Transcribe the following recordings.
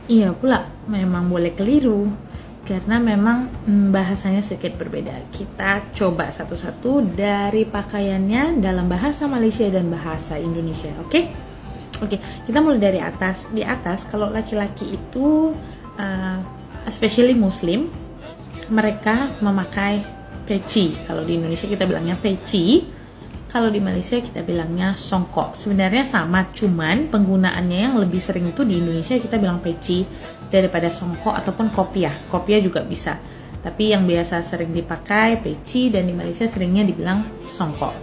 Iya pula, memang boleh keliru karena memang bahasanya sedikit berbeda. Kita coba satu-satu dari pakaiannya dalam bahasa Malaysia dan bahasa Indonesia, oke? Oke, kita mulai dari atas. Di atas, kalau laki-laki itu, especially Muslim, mereka memakai peci. Kalau di Indonesia kita bilangnya peci. Kalau di Malaysia kita bilangnya songkok. Sebenarnya sama, cuman penggunaannya yang lebih sering itu di Indonesia kita bilang peci daripada songkok ataupun kopiah. Kopiah juga bisa. Tapi yang biasa sering dipakai peci dan di Malaysia seringnya dibilang songkok.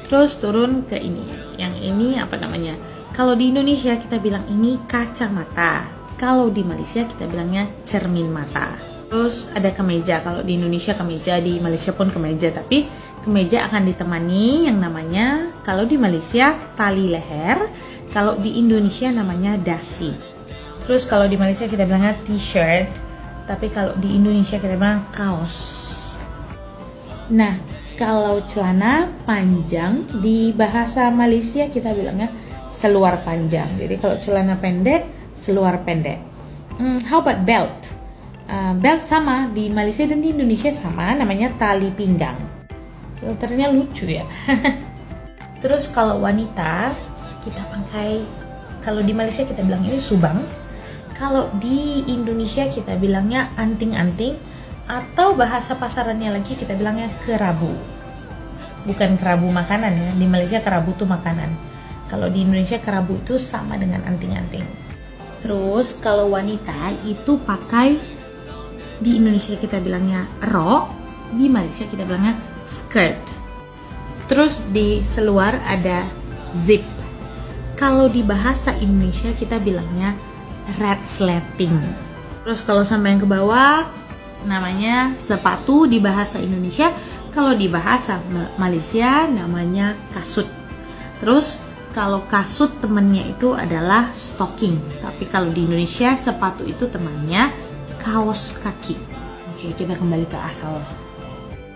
Terus turun ke ini. Yang ini apa namanya? Kalau di Indonesia kita bilang ini kacamata. Kalau di Malaysia kita bilangnya cermin mata. Terus ada kemeja. Kalau di Indonesia kemeja, di Malaysia pun kemeja. Tapi kemeja akan ditemani yang namanya, kalau di Malaysia tali leher, kalau di Indonesia namanya dasi. Terus kalau di Malaysia kita bilangnya t-shirt, tapi kalau di Indonesia kita bilang kaos. Nah, kalau celana panjang di bahasa Malaysia kita bilangnya seluar panjang. Jadi kalau celana pendek, seluar pendek. How about belt? Belt sama di Malaysia dan di Indonesia sama, namanya tali pinggang. Filternya lucu ya. Terus kalau wanita kita pakai, kalau di Malaysia kita bilang ini subang, kalau di Indonesia kita bilangnya anting-anting, atau bahasa pasarannya lagi kita bilangnya kerabu. Bukan kerabu makanan ya, di Malaysia kerabu itu makanan. Kalau di Indonesia kerabu itu sama dengan anting-anting. Terus kalau wanita itu pakai, di Indonesia kita bilangnya rok, di Malaysia kita bilangnya skirt. Terus di seluar ada zip. Kalau di bahasa Indonesia kita bilangnya red sleting. Terus kalau sampai yang ke bawah namanya sepatu di bahasa Indonesia. Kalau di bahasa Malaysia namanya kasut. Terus kalau kasut temannya itu adalah stocking. Tapi kalau di Indonesia sepatu itu temannya kaos kaki. Oke, kita kembali ke asal.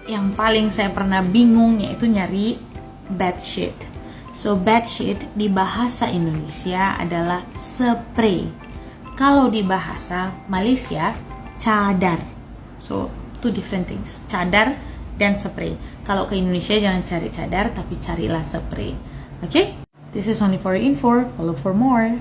Yang paling saya pernah bingung yaitu nyari bedsheet. So bedsheet di bahasa Indonesia adalah spray. Kalau di bahasa Malaysia cadar. So two different things, cadar dan spray. Kalau ke Indonesia jangan cari cadar tapi carilah spray. Okay? This is only for info. Follow for more.